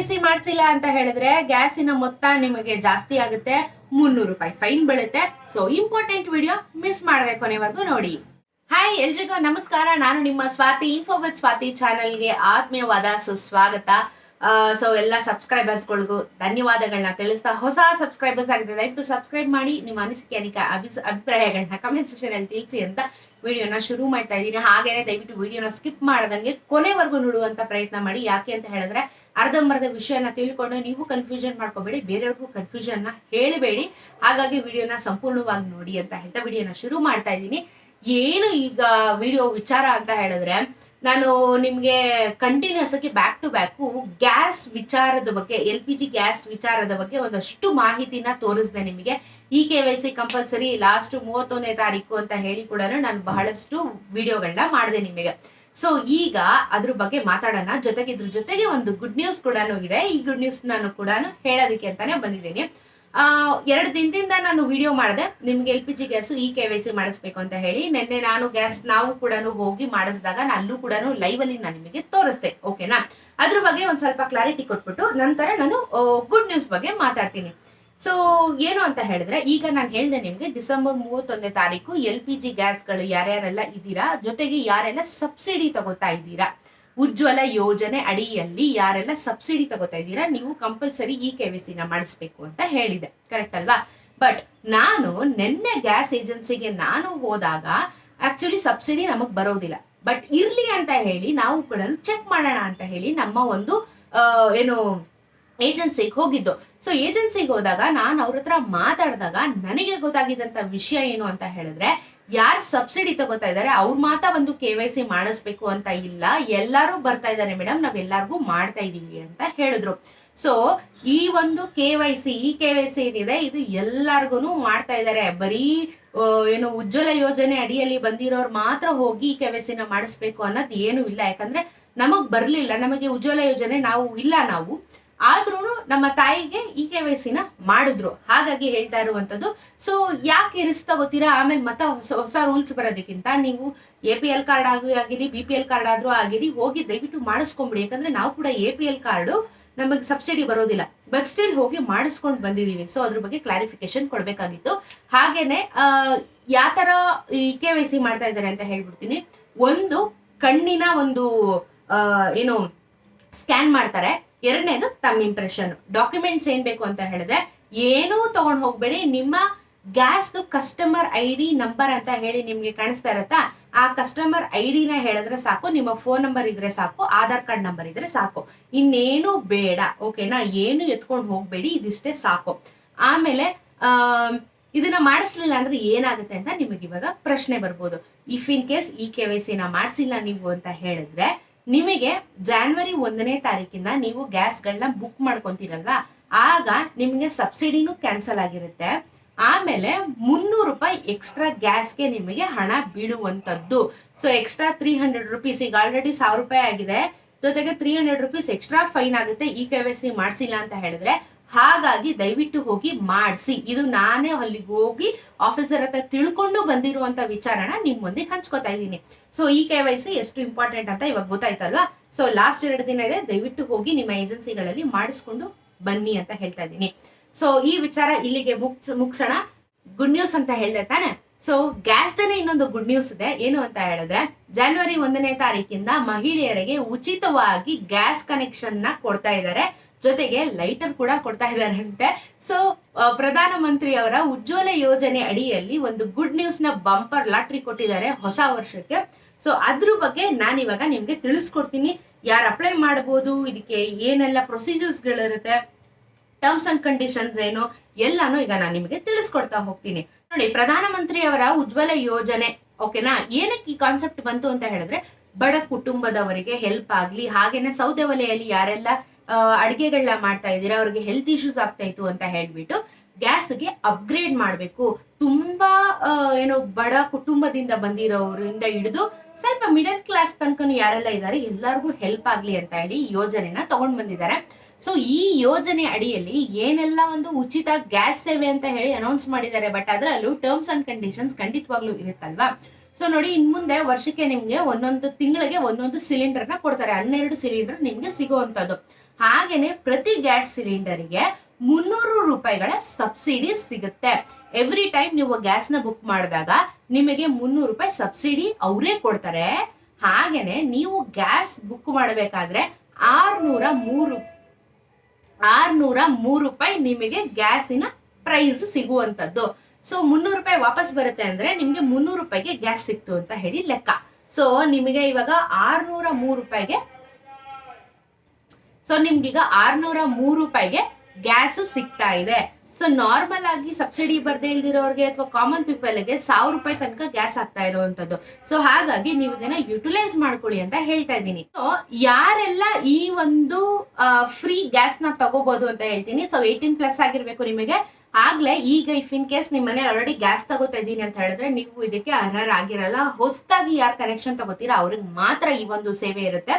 C ಮಾಡಿಸಿಲ್ಲ ಅಂತ ಹೇಳಿದ್ರೆ ಗ್ಯಾಸಿನ ಮೊತ್ತ ನಿಮಗೆ ಜಾಸ್ತಿ ಆಗುತ್ತೆ, 300 ರೂಪಾಯಿ ಫೈನ್ ಬೀಳುತ್ತೆ. ಸೊ ಇಂಪಾರ್ಟೆಂಟ್ ವಿಡಿಯೋ ಮಿಸ್ ಮಾಡದೆ ಕೊನೆವರೆಗೂ ನೋಡಿ. ಹಾಯ್ ಎಲ್ರಿಗೂ ನಮಸ್ಕಾರ, ನಾನು ನಿಮ್ಮ ಸ್ವಾತಿ. ಇನ್ಫೋ ವಿತ್ ಸ್ವಾತಿ ಚಾನೆಲ್ಗೆ ಆತ್ಮೀಯವಾದ ಸುಸ್ವಾಗತ. ಸೊ ಎಲ್ಲ ಸಬ್ಸ್ಕ್ರೈಬರ್ಸ್ಗಳಿಗೂ ಧನ್ಯವಾದಗಳನ್ನ ತಿಳಿಸ್ತಾ, ಹೊಸ ಸಬ್ಸ್ಕ್ರೈಬರ್ಸ್ ಆಗಿದೆ ದಯವಿಟ್ಟು ಸಬ್ಸ್ಕ್ರೈಬ್ ಮಾಡಿ, ನಿಮ್ಮ ಅನಿಸಿಕೆ ಅಭಿಪ್ರಾಯಗಳನ್ನ ಕಮೆಂಟ್ ಸೆಕ್ಷನ್ ಅಲ್ಲಿ ತಿಳಿಸಿ ಅಂತ ವಿಡಿಯೋನ ಶುರು ಮಾಡ್ತಾ ಇದ್ದೀನಿ. ಹಾಗೇನೆ ದಯವಿಟ್ಟು ವಿಡಿಯೋನ ಸ್ಕಿಪ್ ಮಾಡದಂಗೆ ಕೊನೆವರೆಗೂ ನೋಡುವಂತ ಪ್ರಯತ್ನ ಮಾಡಿ. ಯಾಕೆ ಅಂತ ಹೇಳಿದ್ರೆ ಅರ್ಧಂಬರ್ಧ ವಿಷಯನ ತಿಳ್ಕೊಂಡು ನೀವು ಕನ್ಫ್ಯೂಷನ್ ಮಾಡ್ಕೋಬೇಡಿ, ಬೇರೆಯವ್ರಿಗೂ ಕನ್ಫ್ಯೂಷನ್ ನ ಹೇಳಬೇಡಿ. ಹಾಗಾಗಿ ವಿಡಿಯೋನ ಸಂಪೂರ್ಣವಾಗಿ ನೋಡಿ ಅಂತ ಹೇಳ್ತಾ ವಿಡಿಯೋನ ಶುರು ಮಾಡ್ತಾ ಇದ್ದೀನಿ. ಏನು ಈಗ ವಿಡಿಯೋ ವಿಚಾರ ಅಂತ ಹೇಳಿದ್ರೆ, ನಾನು ನಿಮ್ಗೆ ಕಂಟಿನ್ಯೂಸ್ ಆಗಿ ಬ್ಯಾಕ್ ಟು ಬ್ಯಾಕು ಗ್ಯಾಸ್ ವಿಚಾರದ ಬಗ್ಗೆ, LPG ಗ್ಯಾಸ್ ವಿಚಾರದ ಬಗ್ಗೆ ಒಂದಷ್ಟು ಮಾಹಿತಿನ ತೋರಿಸಿದೆ ನಿಮಗೆ. KYC ಕಂಪಲ್ಸರಿ ಲಾಸ್ಟ್ 31ನೇ ತಾರೀಕು ಅಂತ ಹೇಳಿ ಕೂಡ ನಾನು ಬಹಳಷ್ಟು ವಿಡಿಯೋಗಳನ್ನ ಮಾಡಿದೆ ನಿಮಗೆ. ಸೊ ಈಗ ಅದ್ರ ಬಗ್ಗೆ ಮಾತಾಡೋಣ. ಇದ್ರ ಜೊತೆಗೆ ಒಂದು ಗುಡ್ ನ್ಯೂಸ್ ಕೂಡ ಇದೆ. ಈ ಗುಡ್ ನ್ಯೂಸ್ ನಾನು ಕೂಡ ಹೇಳೋದಕ್ಕೆ ಅಂತಾನೆ ಬಂದಿದ್ದೀನಿ. 2 ದಿನದಿಂದ ನಾನು ವಿಡಿಯೋ ಮಾಡಿದೆ ನಿಮ್ಗೆ LPG ಗ್ಯಾಸ್ KYC ಮಾಡಿಸ್ಬೇಕು ಅಂತ ಹೇಳಿ. ನಿನ್ನೆ ನಾನು ನಾವು ಕೂಡ ಹೋಗಿ ಮಾಡಿಸಿದಾಗ ಅಲ್ಲೂ ಕೂಡ ಲೈವ್ ಅಲ್ಲಿ ನಾನು ನಿಮಗೆ ತೋರಿಸ್ದೆ. ಓಕೆನಾ? ಅದ್ರ ಬಗ್ಗೆ ಒಂದ್ ಸ್ವಲ್ಪ ಕ್ಲಾರಿಟಿ ಕೊಟ್ಬಿಟ್ಟು ನಂತರ ನಾನು ಗುಡ್ ನ್ಯೂಸ್ ಬಗ್ಗೆ ಮಾತಾಡ್ತೀನಿ. ಸೊ ಏನು ಅಂತ ಹೇಳಿದ್ರೆ, ಈಗ ನಾನು ಹೇಳ್ದೆ ನಿಮ್ಗೆ ಡಿಸೆಂಬರ್ 31ನೇ ತಾರೀಕು LPG ಗ್ಯಾಸ್ಗಳು ಯಾರ್ಯಾರೆಲ್ಲ ಇದ್ದೀರಾ, ಜೊತೆಗೆ ಯಾರೆಲ್ಲ ಸಬ್ಸಿಡಿ ತಗೋತಾ ಇದ್ದೀರಾ, ಉಜ್ವಲ ಯೋಜನೆ ಅಡಿಯಲ್ಲಿ ಯಾರೆಲ್ಲ ಸಬ್ಸಿಡಿ ತಗೋತಾ ಇದ್ದೀರಾ, ನೀವು ಕಂಪಲ್ಸರಿ KYC ನ ಮಾಡಿಸ್ಬೇಕು ಅಂತ ಹೇಳಿದೆ. ಕರೆಕ್ಟ್ ಅಲ್ವಾ? ಬಟ್ ನಾನು ನಿನ್ನೆ ಗ್ಯಾಸ್ ಏಜೆನ್ಸಿಗೆ ನಾನು ಹೋದಾಗ ಆಕ್ಚುಲಿ ಸಬ್ಸಿಡಿ ನಮಗ್ ಬರೋದಿಲ್ಲ. ಬಟ್ ಇರ್ಲಿ ಅಂತ ಹೇಳಿ ನಾವು ಕೂಡ ಚೆಕ್ ಮಾಡೋಣ ಅಂತ ಹೇಳಿ ನಮ್ಮ ಒಂದು ಏನು ಏಜೆನ್ಸಿಗೆ ಹೋಗಿದ್ದು. ಸೊ ಏಜೆನ್ಸಿಗೆ ಹೋದಾಗ ನಾನು ಅವ್ರ ಹತ್ರ ಮಾತಾಡಿದಾಗ ನನಗೆ ಗೊತ್ತಾಗಿದ್ದಂತ ವಿಷಯ ಏನು ಅಂತ ಹೇಳಿದ್ರೆ, ಯಾರು ಸಬ್ಸಿಡಿ ತಗೋತಾ ಇದಾರೆ ಅವ್ರ ಮಾತ್ರ ಒಂದು KYC ಮಾಡಿಸ್ಬೇಕು ಅಂತ ಇಲ್ಲ, ಎಲ್ಲಾರು ಬರ್ತಾ ಇದಾರೆ ಮೇಡಮ್, ನಾವ್ ಎಲ್ಲಾರ್ಗು ಮಾಡ್ತಾ ಇದೀವಿ ಅಂತ ಹೇಳಿದ್ರು. ಸೊ ಈ ಒಂದು KYC ಏನಿದೆ ಇದು ಎಲ್ಲಾರ್ಗು ಮಾಡ್ತಾ ಇದಾರೆ. ಬರೀ ಏನು ಉಜ್ವಲ ಯೋಜನೆ ಅಡಿಯಲ್ಲಿ ಬಂದಿರೋರು ಮಾತ್ರ ಹೋಗಿ KYC ನ ಮಾಡಿಸ್ಬೇಕು ಅನ್ನೋದು ಏನು ಇಲ್ಲ. ಯಾಕಂದ್ರೆ ನಮಗ್ ಬರ್ಲಿಲ್ಲ, ನಮಗೆ ಉಜ್ವಲ ಯೋಜನೆ ನಾವು ಆದ್ರೂ ನಮ್ಮ ತಾಯಿಗೆ KYC ನ ಮಾಡಿದ್ರು. ಹಾಗಾಗಿ ಹೇಳ್ತಾ ಇರುವಂತದ್ದು. ಸೊ ಯಾಕೆ ರಿಸ್ಕ್ ತಗೋತೀರಾ? ಆಮೇಲೆ ಮತ್ತೆ ಹೊಸ ರೂಲ್ಸ್ ಬರೋದಕ್ಕಿಂತ ನೀವು APL ಕಾರ್ಡ್ ಆಗಿರಿ, BPL ಕಾರ್ಡ್ ಆದ್ರೂ ಆಗಿರಿ, ಹೋಗಿ ದಯವಿಟ್ಟು ಮಾಡಿಸ್ಕೊಂಬಿಡಿ. ಯಾಕಂದ್ರೆ ನಾವು ಕೂಡ APL ಕಾರ್ಡು ನಮಗೆ ಸಬ್ಸಿಡಿ ಬರೋದಿಲ್ಲ, ಬಟ್ ಸ್ಟಿಲ್ ಹೋಗಿ ಮಾಡಿಸ್ಕೊಂಡು ಬಂದಿದೀವಿ. ಸೊ ಅದ್ರ ಬಗ್ಗೆ ಕ್ಲಾರಿಫಿಕೇಶನ್ ಕೊಡ್ಬೇಕಾಗಿತ್ತು. ಹಾಗೇನೆ ಯಾವ ತರ KYC ಮಾಡ್ತಾ ಇದ್ದಾರೆ ಅಂತ ಹೇಳ್ಬಿಡ್ತೀನಿ. ಒಂದು ಕಣ್ಣಿನ ಒಂದು ಏನು ಸ್ಕ್ಯಾನ್ ಮಾಡ್ತಾರೆ, ಎರಡನೇದು ತಮ್ಮ ಇಂಪ್ರೆಷನ್. ಡಾಕ್ಯುಮೆಂಟ್ಸ್ ಏನ್ ಬೇಕು ಅಂತ ಹೇಳಿದ್ರೆ ಏನೂ ತಗೊಂಡ್ ಹೋಗ್ಬೇಡಿ, ನಿಮ್ಮ ಗ್ಯಾಸ್ದು ಕಸ್ಟಮರ್ ID ನಂಬರ್ ಅಂತ ಹೇಳಿ ನಿಮ್ಗೆ ಕಾಣಿಸ್ತಾ ಇರತ್ತಾ, ಆ ಕಸ್ಟಮರ್ ID ನ ಹೇಳಿದ್ರೆ ಸಾಕು, ನಿಮ್ಮ ಫೋನ್ ನಂಬರ್ ಇದ್ರೆ ಸಾಕು, ಆಧಾರ್ ಕಾರ್ಡ್ ನಂಬರ್ ಇದ್ರೆ ಸಾಕು, ಇನ್ನೇನು ಬೇಡ. ಓಕೆನಾ? ಏನು ಎತ್ಕೊಂಡು ಹೋಗ್ಬೇಡಿ, ಇದಿಷ್ಟೇ ಸಾಕು. ಆಮೇಲೆ ಇದನ್ನ ಮಾಡಿಸ್ಲಿಲ್ಲ ಅಂದ್ರೆ ಏನಾಗುತ್ತೆ ಅಂತ ನಿಮಗೆ ಇವಾಗ ಪ್ರಶ್ನೆ ಬರ್ಬೋದು. ಇಫ್ ಇನ್ ಕೇಸ್ KYC ನ ಮಾಡಿಸಿಲ್ಲ ನೀವು ಅಂತ ಹೇಳಿದ್ರೆ, ನಿಮಗೆ January 1ನೇ ತಾರೀಕಿಂದ ನೀವು ಗ್ಯಾಸ್ಗಳನ್ನ ಬುಕ್ ಮಾಡ್ಕೊಂತೀರಲ್ವಾ, ಆಗ ನಿಮಗೆ ಸಬ್ಸಿಡಿನೂ ಕ್ಯಾನ್ಸಲ್ ಆಗಿರುತ್ತೆ. ಆಮೇಲೆ 300 ರೂಪಾಯಿ ಎಕ್ಸ್ಟ್ರಾ ಗ್ಯಾಸ್ಗೆ ನಿಮಗೆ ಹಣ ಬೀಳುವಂತದ್ದು. ಸೊ ಎಕ್ಸ್ಟ್ರಾ 300 ರೂಪೀಸ್, ಈಗ ಆಲ್ರೆಡಿ 1000 ರೂಪಾಯಿ ಆಗಿದೆ, ಜೊತೆಗೆ 300 ರೂಪೀಸ್ ಎಕ್ಸ್ಟ್ರಾ ಫೈನ್ ಆಗುತ್ತೆ KYC ಮಾಡಿಸಿಲ್ಲ ಅಂತ ಹೇಳಿದ್ರೆ. ಹಾಗಾಗಿ ದಯವಿಟ್ಟು ಹೋಗಿ ಮಾಡಿಸಿ. ಇದು ನಾನೇ ಅಲ್ಲಿಗೆ ಹೋಗಿ ಆಫೀಸರ್ ಹತ್ರ ತಿಳ್ಕೊಂಡು ಬಂದಿರುವಂತ ವಿಚಾರನ ನಿಮ್ ಮುಂದೆ ಹಂಚ್ಕೋತಾ ಇದ್ದೀನಿ. ಸೊ KYC ಎಷ್ಟು ಇಂಪಾರ್ಟೆಂಟ್ ಅಂತ ಇವಾಗ ಗೊತ್ತಾಯ್ತಲ್ವಾ? ಸೊ ಲಾಸ್ಟ್ 2 ದಿನ ಇದೆ, ದಯವಿಟ್ಟು ಹೋಗಿ ನಿಮ್ಮ ಏಜೆನ್ಸಿಗಳಲ್ಲಿ ಮಾಡಿಸ್ಕೊಂಡು ಬನ್ನಿ ಅಂತ ಹೇಳ್ತಾ ಇದ್ದೀನಿ. ಸೊ ಈ ವಿಚಾರ ಇಲ್ಲಿಗೆ ಮುಗ್ಸೋಣ. ಗುಡ್ ನ್ಯೂಸ್ ಅಂತ ಹೇಳ್ದೆ ತಾನೆ. ಸೊ ಗ್ಯಾಸ್ ದನೇ ಇನ್ನೊಂದು ಗುಡ್ ನ್ಯೂಸ್ ಇದೆ. ಏನು ಅಂತ ಹೇಳಿದ್ರೆ, January 1ನೇ ತಾರೀಕಿಂದ ಮಹಿಳೆಯರಿಗೆ ಉಚಿತವಾಗಿ ಗ್ಯಾಸ್ ಕನೆಕ್ಷನ್ ನ ಕೊಡ್ತಾ ಇದ್ದಾರೆ, ಜೊತೆಗೆ ಲೈಟರ್ ಕೂಡ ಕೊಡ್ತಾ ಇದ್ದಾರೆ ಅಂತೆ. ಸೊ ಪ್ರಧಾನ ಮಂತ್ರಿ ಅವರ ಉಜ್ವಲ ಯೋಜನೆ ಅಡಿಯಲ್ಲಿ ಒಂದು ಗುಡ್ ನ್ಯೂಸ್ ನ ಬಂಪರ್ ಲಾಟ್ರಿ ಕೊಟ್ಟಿದ್ದಾರೆ ಹೊಸ ವರ್ಷಕ್ಕೆ. ಸೊ ಅದ್ರ ಬಗ್ಗೆ ನಾನಿವಾಗ ನಿಮ್ಗೆ ತಿಳಿಸ್ಕೊಡ್ತೀನಿ. ಯಾರು ಅಪ್ಲೈ ಮಾಡಬಹುದು, ಇದಕ್ಕೆ ಏನೆಲ್ಲ ಪ್ರೊಸೀಜರ್ಸ್ ಗಳಿರುತ್ತೆ, ಟರ್ಮ್ಸ್ ಅಂಡ್ ಕಂಡೀಷನ್ಸ್ ಏನು, ಎಲ್ಲಾನು ಈಗ ನಾನು ನಿಮಗೆ ತಿಳಿಸ್ಕೊಡ್ತಾ ಹೋಗ್ತೀನಿ. ನೋಡಿ, ಪ್ರಧಾನ ಮಂತ್ರಿ ಅವರ ಉಜ್ವಲ ಯೋಜನೆ, ಓಕೆನಾ, ಏನಕ್ಕೆ ಈ ಕಾನ್ಸೆಪ್ಟ್ ಬಂತು ಅಂತ ಹೇಳಿದ್ರೆ, ಬಡ ಕುಟುಂಬದವರಿಗೆ ಹೆಲ್ಪ್ ಆಗ್ಲಿ, ಹಾಗೇನೆ ಸೌದೆ ಒಲೆಯಲ್ಲಿ ಯಾರೆಲ್ಲ ಅಡಿಗೆಗಳನ್ನ ಮಾಡ್ತಾ ಇದ್ದೀರಾ ಅವ್ರಿಗೆ ಹೆಲ್ತ್ ಇಶ್ಯೂಸ್ ಆಗ್ತಾ ಇತ್ತು ಅಂತ ಹೇಳ್ಬಿಟ್ಟು ಗ್ಯಾಸ್ಗೆ ಅಪ್ಗ್ರೇಡ್ ಮಾಡ್ಬೇಕು. ತುಂಬಾ ಏನು ಬಡ ಕುಟುಂಬದಿಂದ ಬಂದಿರೋರಿಂದ ಹಿಡಿದು ಸ್ವಲ್ಪ ಮಿಡಲ್ ಕ್ಲಾಸ್ ತನಕನು ಯಾರೆಲ್ಲ ಇದ್ದಾರೆ ಎಲ್ಲರಿಗೂ ಹೆಲ್ಪ್ ಆಗ್ಲಿ ಅಂತ ಹೇಳಿ ಯೋಜನೆನ ತಗೊಂಡ್ ಬಂದಿದ್ದಾರೆ. ಸೊ ಈ ಯೋಜನೆ ಅಡಿಯಲ್ಲಿ ಏನೆಲ್ಲ ಒಂದು ಉಚಿತ ಗ್ಯಾಸ್ ಸೇವೆ ಅಂತ ಹೇಳಿ ಅನೌನ್ಸ್ ಮಾಡಿದ್ದಾರೆ. ಬಟ್ ಅದರಲ್ಲೂ ಟರ್ಮ್ಸ್ ಅಂಡ್ ಕಂಡೀಷನ್ಸ್ ಖಂಡಿತವಾಗ್ಲೂ ಇರುತ್ತಲ್ವಾ. ಸೊ ನೋಡಿ, ಇನ್ ಮುಂದೆ ವರ್ಷಕ್ಕೆ ನಿಮ್ಗೆ ಒಂದೊಂದು ತಿಂಗಳಿಗೆ ಒಂದೊಂದು ಸಿಲಿಂಡರ್ ನ ಕೊಡ್ತಾರೆ. 12 ಸಿಲಿಂಡರ್ ನಿಮ್ಗೆ ಸಿಗುವಂತದ್ದು. ಹಾಗೇನೆ ಪ್ರತಿ ಗ್ಯಾಸ್ ಸಿಲಿಂಡರ್ಗೆ 300 ರೂಪಾಯಿಗಳ ಸಬ್ಸಿಡಿ ಸಿಗುತ್ತೆ. ಎವ್ರಿ ಟೈಮ್ ನೀವು ಗ್ಯಾಸ್ನ ಬುಕ್ ಮಾಡಿದಾಗ ನಿಮಗೆ 300 ರೂಪಾಯಿ ಸಬ್ಸಿಡಿ ಅವರೇ ಕೊಡ್ತಾರೆ. ಹಾಗೇನೆ ನೀವು ಗ್ಯಾಸ್ ಬುಕ್ ಮಾಡಬೇಕಾದ್ರೆ 603 ರೂಪಾಯಿ ನಿಮಗೆ ಗ್ಯಾಸಿನ ಪ್ರೈಸ್ ಸಿಗುವಂತದ್ದು. ಸೊ 300 ರೂಪಾಯಿ ವಾಪಸ್ ಬರುತ್ತೆ ಅಂದ್ರೆ ನಿಮ್ಗೆ 300 ರೂಪಾಯಿಗೆ ಗ್ಯಾಸ್ ಸಿಕ್ತು ಅಂತ ಹೇಳಿ ಲೆಕ್ಕ. ಸೊ ನಿಮಗೆ ಇವಾಗ 603 ರೂಪಾಯಿಗೆ ನಿಮ್ಗೀಗ 603 ರೂಪಾಯಿಗೆ ಗ್ಯಾಸ್ ಸಿಗ್ತಾ ಇದೆ. ಸೊ ನಾರ್ಮಲ್ ಆಗಿ ಸಬ್ಸಿಡಿ ಬರ್ದೇ ಇಲ್ದಿರೋರ್ಗೆ ಅಥವಾ ಕಾಮನ್ ಪೀಪಲ್ಗೆ 1000 ರೂಪಾಯಿ ತನಕ ಗ್ಯಾಸ್ ಆಗ್ತಾ ಇರುವಂತದ್ದು. ಸೊ ಹಾಗಾಗಿ ನೀವು ಇದನ್ನ ಯುಟಿಲೈಸ್ ಮಾಡ್ಕೊಳ್ಳಿ ಅಂತ ಹೇಳ್ತಾ ಇದ್ದೀನಿ. ಸೊ ಯಾರೆಲ್ಲ ಈ ಒಂದು ಫ್ರೀ ಗ್ಯಾಸ್ ನ ತಗೋಬಹುದು ಅಂತ ಹೇಳ್ತೀನಿ. ಸೊ 18+ ಆಗಿರ್ಬೇಕು ನಿಮಗೆ. ಆಗ್ಲೇ ಈಗ ಇಫ್ ಇನ್ ಕೇಸ್ ನಿಮ್ಮ ಮನೆ ಆಲ್ರೆಡಿ ಗ್ಯಾಸ್ ತಗೋತಾ ಇದ್ದೀನಿ ಅಂತ ಹೇಳಿದ್ರೆ ನೀವು ಇದಕ್ಕೆ ಅರ್ಹರಾಗಿರಲ್ಲ. ಹೊಸದಾಗಿ ಯಾರು ಕನೆಕ್ಷನ್ ತಗೋತೀರಾ ಅವ್ರಿಗೆ ಮಾತ್ರ ಈ ಒಂದು ಸೇವೆ ಇರುತ್ತೆ.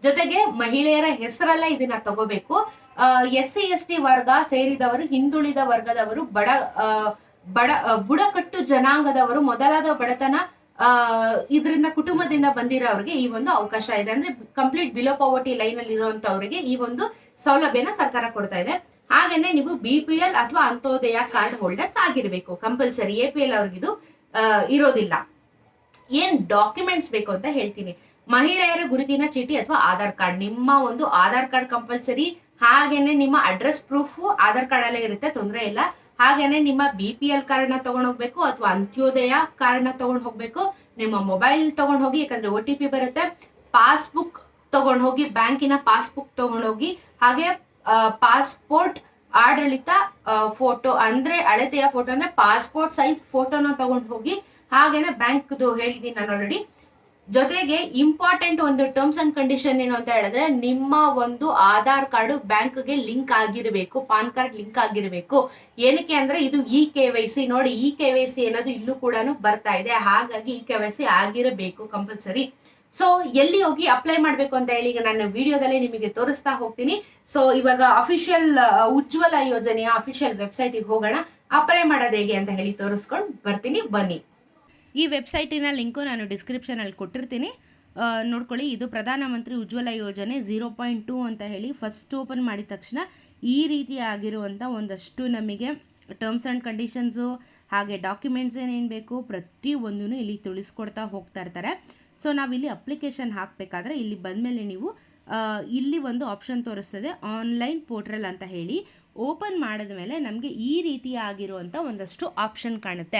ಜೊತೆಗೆ ಮಹಿಳೆಯರ ಹೆಸರಲ್ಲೇ ಇದನ್ನ ತಗೋಬೇಕು. SC ST ವರ್ಗ ಸೇರಿದವರು, ಹಿಂದುಳಿದ ವರ್ಗದವರು, ಬುಡಕಟ್ಟು ಜನಾಂಗದವರು ಮೊದಲಾದ ಬಡತನ ಇದರಿಂದ ಕುಟುಂಬದಿಂದ ಬಂದಿರೋರಿಗೆ ಈ ಒಂದು ಅವಕಾಶ ಇದೆ. ಅಂದ್ರೆ ಕಂಪ್ಲೀಟ್ ಬಿಲೋ ಪಾವರ್ಟಿ ಲೈನ್ ಅಲ್ಲಿ ಇರುವಂತವರಿಗೆ ಈ ಒಂದು ಸೌಲಭ್ಯನ ಸರ್ಕಾರ ಕೊಡ್ತಾ ಇದೆ. ಹಾಗೇನೆ ನೀವು BPL ಅಥವಾ ಅಂತ್ಯೋದಯ ಕಾರ್ಡ್ ಹೋಲ್ಡರ್ಸ್ ಆಗಿರ್ಬೇಕು. ಕಂಪಲ್ಸರಿ APL ಅವ್ರಿಗಿದು ಇರೋದಿಲ್ಲ. ಏನ್ ಡಾಕ್ಯುಮೆಂಟ್ಸ್ ಬೇಕು ಅಂತ ಹೇಳ್ತೀನಿ. ಮಹಿಳೆಯರ ಗುರುತಿನ ಚೀಟಿ ಅಥವಾ ಆಧಾರ್ ಕಾರ್ಡ್, ನಿಮ್ಮ ಒಂದು ಆಧಾರ್ ಕಾರ್ಡ್ ಕಂಪಲ್ಸರಿ. ಹಾಗೇನೆ ನಿಮ್ಮ ಅಡ್ರೆಸ್ ಪ್ರೂಫ್ ಆಧಾರ್ ಕಾರ್ಡ್ ಅಲ್ಲೇ ಇರುತ್ತೆ, ತೊಂದರೆ ಇಲ್ಲ. ಹಾಗೇನೆ ನಿಮ್ಮ BPL ಕಾರ್ಡ್ ನ ತಗೊಂಡ್ ಹೋಗ್ಬೇಕು ಅಥವಾ ಅಂತ್ಯೋದಯ ಕಾರ್ಡ್ ನ ತಗೊಂಡ್ ಹೋಗ್ಬೇಕು. ನಿಮ್ಮ ಮೊಬೈಲ್ ತಗೊಂಡ್ ಹೋಗಿ, ಯಾಕಂದ್ರೆ OTP ಬರುತ್ತೆ. ಪಾಸ್ಬುಕ್ ತಗೊಂಡ್ ಹೋಗಿ, ಬ್ಯಾಂಕಿನ ಪಾಸ್ಬುಕ್ ತಗೊಂಡ್ ಹೋಗಿ. ಹಾಗೆ ಪಾಸ್ಪೋರ್ಟ್ ಆಡಳಿತ ಫೋಟೋ ಅಂದ್ರೆ ಅಳತೆಯ ಫೋಟೋ ಅಂದ್ರೆ ಪಾಸ್ಪೋರ್ಟ್ ಸೈಜ್ ಫೋಟೋನ ತಗೊಂಡ್ ಹೋಗಿ. ಹಾಗೇನೆ ಬ್ಯಾಂಕ್ದು ಹೇಳಿದೀನಿ ನಾನು ಆಲ್ರೆಡಿ. ಜೊತೆಗೆ ಇಂಪಾರ್ಟೆಂಟ್ ಒಂದು ಟರ್ಮ್ಸ್ ಅಂಡ್ ಕಂಡೀಷನ್ ಏನು ಅಂತ ಹೇಳಿದ್ರೆ, ನಿಮ್ಮ ಒಂದು ಆಧಾರ್ ಕಾರ್ಡ್ ಬ್ಯಾಂಕ್ಗೆ ಲಿಂಕ್ ಆಗಿರಬೇಕು, ಪಾನ್ ಕಾರ್ಡ್ ಲಿಂಕ್ ಆಗಿರಬೇಕು. ಏನಕ್ಕೆ ಅಂದ್ರೆ ಇದು KYC ನೋಡಿ, KYC ಅನ್ನೋದು ಇಲ್ಲೂ ಕೂಡ ಬರ್ತಾ ಇದೆ. ಹಾಗಾಗಿ KYC ಆಗಿರಬೇಕು ಕಂಪಲ್ಸರಿ. ಸೊ ಎಲ್ಲಿ ಹೋಗಿ ಅಪ್ಲೈ ಮಾಡ್ಬೇಕು ಅಂತ ಹೇಳಿ ಈಗ ನಾನು ವಿಡಿಯೋದಲ್ಲಿ ನಿಮಗೆ ತೋರಿಸ್ತಾ ಹೋಗ್ತೀನಿ. ಸೊ ಇವಾಗ ಅಫಿಷಿಯಲ್ ಉಜ್ವಲ ಯೋಜನೆಯ ಅಫಿಷಿಯಲ್ ವೆಬ್ಸೈಟಿಗೆ ಹೋಗೋಣ. ಅಪ್ಲೈ ಮಾಡೋದು ಹೇಗೆ ಅಂತ ಹೇಳಿ ತೋರಿಸ್ಕೊಂಡು ಬರ್ತೀನಿ, ಬನ್ನಿ. ಈ ವೆಬ್ಸೈಟಿನ ಲಿಂಕು ನಾನು ಡಿಸ್ಕ್ರಿಪ್ಷನಲ್ಲಿ ಕೊಟ್ಟಿರ್ತೀನಿ, ನೋಡ್ಕೊಳ್ಳಿ. ಇದು ಪ್ರಧಾನಮಂತ್ರಿ ಉಜ್ವಲ ಯೋಜನೆ 0.2 ಅಂತ ಹೇಳಿ ಫಸ್ಟ್ ಓಪನ್ ಮಾಡಿದ ತಕ್ಷಣ ಈ ರೀತಿ ಆಗಿರುವಂಥ ಒಂದಷ್ಟು ನಮಗೆ ಟರ್ಮ್ಸ್ ಆ್ಯಂಡ್ ಕಂಡೀಷನ್ಸು ಹಾಗೆ ಡಾಕ್ಯುಮೆಂಟ್ಸ್ ಏನೇನು ಬೇಕು ಪ್ರತಿಯೊಂದೂ ಇಲ್ಲಿ ತಿಳಿಸ್ಕೊಡ್ತಾ ಹೋಗ್ತಾ ಇರ್ತಾರೆ. ಸೊ ನಾವಿಲ್ಲಿ ಅಪ್ಲಿಕೇಶನ್ ಹಾಕಬೇಕಾದ್ರೆ ಇಲ್ಲಿ ಬಂದಮೇಲೆ ನೀವು ಇಲ್ಲಿ ಒಂದು ಆಪ್ಷನ್ ತೋರಿಸ್ತದೆ, ಆನ್ಲೈನ್ ಪೋರ್ಟಲ್ ಅಂತ ಹೇಳಿ. ಓಪನ್ ಮಾಡಿದ ಮೇಲೆ ನಮಗೆ ಈ ರೀತಿಯಾಗಿರುವಂಥ ಒಂದಷ್ಟು ಆಪ್ಷನ್ ಕಾಣುತ್ತೆ.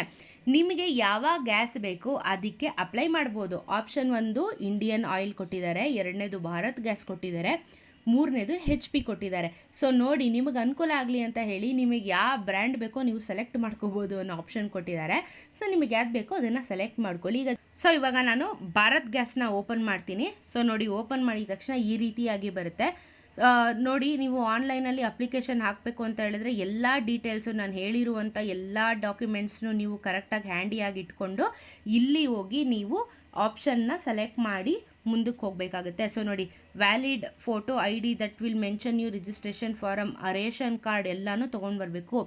ನಿಮಗೆ ಯಾವ ಗ್ಯಾಸ್ ಬೇಕು ಅದಕ್ಕೆ ಅಪ್ಲೈ ಮಾಡ್ಬೋದು. ಆಪ್ಷನ್ 1 ಇಂಡಿಯನ್ ಆಯಿಲ್ ಕೊಟ್ಟಿದ್ದಾರೆ, 2ನೇದು ಭಾರತ್ ಗ್ಯಾಸ್ ಕೊಟ್ಟಿದ್ದಾರೆ, 3ನೇದು HP ಕೊಟ್ಟಿದ್ದಾರೆ. ಸೊ ನೋಡಿ, ನಿಮಗೆ ಅನುಕೂಲ ಆಗಲಿ ಅಂತ ಹೇಳಿ ನಿಮಗೆ ಯಾವ ಬ್ರ್ಯಾಂಡ್ ಬೇಕೋ ನೀವು ಸೆಲೆಕ್ಟ್ ಮಾಡ್ಕೋಬೋದು ಅನ್ನೋ ಆಪ್ಷನ್ ಕೊಟ್ಟಿದ್ದಾರೆ. ಸೊ ನಿಮಗೆ ಯಾವ್ದು ಬೇಕೋ ಅದನ್ನು ಸೆಲೆಕ್ಟ್ ಮಾಡ್ಕೊಳ್ಳಿ. ಸೊ ಇವಾಗ ನಾನು ಭಾರತ್ ಗ್ಯಾಸ್ನ ಓಪನ್ ಮಾಡ್ತೀನಿ. ಸೊ ನೋಡಿ, ಓಪನ್ ಮಾಡಿದ ತಕ್ಷಣ ಈ ರೀತಿಯಾಗಿ ಬರುತ್ತೆ. ನೋಡಿ, ನೀವು ಆನ್ಲೈನಲ್ಲಿ ಅಪ್ಲಿಕೇಶನ್ ಹಾಕಬೇಕು ಅಂತ ಹೇಳಿದ್ರೆ ಎಲ್ಲ ಡೀಟೇಲ್ಸು ನಾನು ಹೇಳಿರುವಂಥ ಎಲ್ಲ ಡಾಕ್ಯುಮೆಂಟ್ಸ್ನು ನೀವು ಕರೆಕ್ಟಾಗಿ ಹ್ಯಾಂಡಿಯಾಗಿ ಇಟ್ಕೊಂಡು ಇಲ್ಲಿ ಹೋಗಿ ನೀವು ಆಪ್ಷನ್ನ ಸೆಲೆಕ್ಟ್ ಮಾಡಿ ಮುಂದಕ್ಕೆ ಹೋಗಬೇಕಾಗುತ್ತೆ. ಸೊ ನೋಡಿ, valid photo ID that will mention you registration form, ration card ಎಲ್ಲನೂ ತೊಗೊಂಡು ಬರಬೇಕು.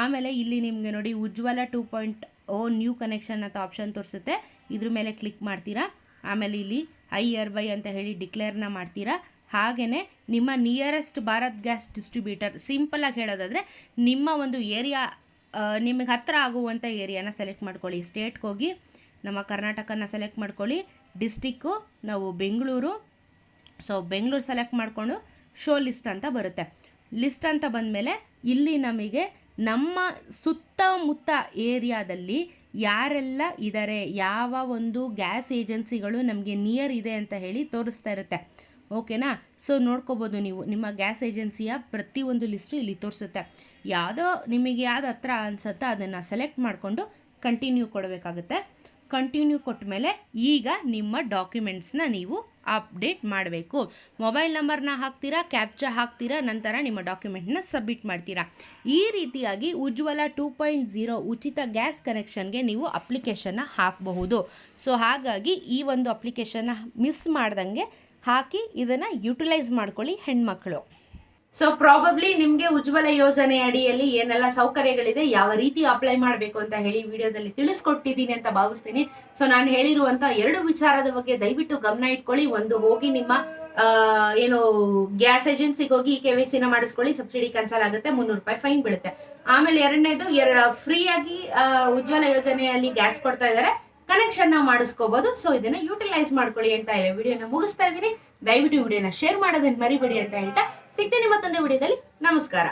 ಆಮೇಲೆ ಇಲ್ಲಿ ನಿಮಗೆ ನೋಡಿ ಉಜ್ವಲ 2.0 ನ್ಯೂ ಕನೆಕ್ಷನ್ ಅಂತ ಆಪ್ಷನ್ ತೋರಿಸುತ್ತೆ. ಇದ್ರ ಮೇಲೆ ಕ್ಲಿಕ್ ಮಾಡ್ತೀರಾ. ಆಮೇಲೆ ಇಲ್ಲಿ IRY ಅಂತ ಹೇಳಿ ಡಿಕ್ಲೇರ್ನ ಮಾಡ್ತೀರಾ. ಹಾಗೆಯೇ ನಿಮ್ಮ ನಿಯರೆಸ್ಟ್ ಭಾರತ್ ಗ್ಯಾಸ್ ಡಿಸ್ಟ್ರಿಬ್ಯೂಟರ್, ಸಿಂಪಲಾಗಿ ಹೇಳೋದಾದರೆ ನಿಮ್ಮ ಒಂದು ಏರಿಯಾ, ನಿಮಗೆ ಹತ್ತಿರ ಆಗುವಂಥ ಏರಿಯಾನ ಸೆಲೆಕ್ಟ್ ಮಾಡ್ಕೊಳ್ಳಿ. ಸ್ಟೇಟ್ಗೆ ಹೋಗಿ ನಮ್ಮ ಕರ್ನಾಟಕನ ಸೆಲೆಕ್ಟ್ ಮಾಡ್ಕೊಳ್ಳಿ. ಡಿಸ್ಟಿಕ್ಕು ನಾವು ಬೆಂಗಳೂರು. ಸೊ ಬೆಂಗಳೂರು ಸೆಲೆಕ್ಟ್ ಮಾಡಿಕೊಂಡು ಶೋ ಲಿಸ್ಟ್ ಅಂತ ಬರುತ್ತೆ. ಲಿಸ್ಟ್ ಅಂತ ಬಂದಮೇಲೆ ಇಲ್ಲಿ ನಮಗೆ ನಮ್ಮ ಸುತ್ತಮುತ್ತ ಏರಿಯಾದಲ್ಲಿ ಯಾರೆಲ್ಲ ಇದ್ದಾರೆ, ಯಾವ ಒಂದು ಗ್ಯಾಸ್ ಏಜೆನ್ಸಿಗಳು ನಮಗೆ ನಿಯರ್ ಇದೆ ಅಂತ ಹೇಳಿ ತೋರಿಸ್ತಾ ಇರುತ್ತೆ. ಓಕೆನಾ? ಸೊ ನೋಡ್ಕೋಬೋದು ನೀವು, ನಿಮ್ಮ ಗ್ಯಾಸ್ ಏಜೆನ್ಸಿಯ ಪ್ರತಿಯೊಂದು ಲಿಸ್ಟು ಇಲ್ಲಿ ತೋರಿಸುತ್ತೆ. ನಿಮಗೆ ಯಾವ್ದು ಹತ್ರ ಅನಿಸುತ್ತೋ ಅದನ್ನು ಸೆಲೆಕ್ಟ್ ಮಾಡಿಕೊಂಡು ಕಂಟಿನ್ಯೂ ಕೊಡಬೇಕಾಗುತ್ತೆ. ಕಂಟಿನ್ಯೂ ಕೊಟ್ಟ ಮೇಲೆ ಈಗ ನಿಮ್ಮ ಡಾಕ್ಯುಮೆಂಟ್ಸ್ನ ನೀವು ಅಪ್ಡೇಟ್ ಮಾಡಬೇಕು. ಮೊಬೈಲ್ ನಂಬರ್ನ ಹಾಕ್ತೀರಾ, ಕ್ಯಾಪ್ಚಾ ಹಾಕ್ತೀರಾ, ನಂತರ ನಿಮ್ಮ ಡಾಕ್ಯುಮೆಂಟ್ನ ಸಬ್ಮಿಟ್ ಮಾಡ್ತೀರಾ. ಈ ರೀತಿಯಾಗಿ ಉಜ್ವಲ 2.0 ಉಚಿತ ಗ್ಯಾಸ್ ಕನೆಕ್ಷನ್ಗೆ ನೀವು ಅಪ್ಲಿಕೇಶನ್ನ ಹಾಕಬಹುದು. ಸೊ ಹಾಗಾಗಿ ಈ ಒಂದು ಅಪ್ಲಿಕೇಶನ್ನ ಮಿಸ್ ಮಾಡ್ದಂಗೆ ಹಾಕಿ ಇದನ್ನು ಯುಟಿಲೈಸ್ ಮಾಡ್ಕೊಳ್ಳಿ ಹೆಣ್ಮಕ್ಳು. ಸೊ ಪ್ರಾಬಬ್ಲಿ ನಿಮಗೆ ಉಜ್ವಲ ಯೋಜನೆ ಅಡಿಯಲ್ಲಿ ಏನೆಲ್ಲ ಸೌಕರ್ಯಗಳಿದೆ, ಯಾವ ರೀತಿ ಅಪ್ಲೈ ಮಾಡಬೇಕು ಅಂತ ಹೇಳಿ ವಿಡಿಯೋದಲ್ಲಿ ತಿಳಿಸ್ಕೊಟ್ಟಿದ್ದೀನಿ ಅಂತ ಭಾವಿಸ್ತೀನಿ. ಸೊ ನಾನು ಹೇಳಿರುವಂಥ 2 ವಿಚಾರದ ಬಗ್ಗೆ ದಯವಿಟ್ಟು ಗಮನ ಇಟ್ಕೊಳ್ಳಿ. ಒಂದು, ಹೋಗಿ ನಿಮ್ಮ ಏನು ಗ್ಯಾಸ್ ಏಜೆನ್ಸಿಗೆ ಹೋಗಿ KYC ನ ಮಾಡಿಸ್ಕೊಳ್ಳಿ, ಸಬ್ಸಿಡಿ ಕ್ಯಾನ್ಸಲ್ ಆಗುತ್ತೆ, 300 ರೂಪಾಯಿ ಫೈನ್ ಬೀಳುತ್ತೆ. ಆಮೇಲೆ ಎರಡನೇದು ಫ್ರೀ ಆಗಿ ಉಜ್ವಲ ಯೋಜನೆಯಲ್ಲಿ ಗ್ಯಾಸ್ ಕೊಡ್ತಾ ಇದ್ದಾರೆ, ಕನೆಕ್ಷನ್ ನ ಮಾಡಿಸ್ಕೋಬಹುದು. ಸೊ ಇದನ್ನ ಯೂಟಿಲೈಸ್ ಮಾಡ್ಕೊಳ್ಳಿ ಅಂತ ಹೇಳಿ ವಿಡಿಯೋನ ಮುಗಿಸ್ತಾ ಇದ್ದೀನಿ. ದಯವಿಟ್ಟು ವಿಡಿಯೋನ ಶೇರ್ ಮಾಡೋದನ್ನ ಮರಿಬೇಡಿ ಅಂತ ಹೇಳ್ತಾ ಸಿಗ್ತೀನಿ ಮತ್ತೊಂದು ವಿಡಿಯೋದಲ್ಲಿ. ನಮಸ್ಕಾರ.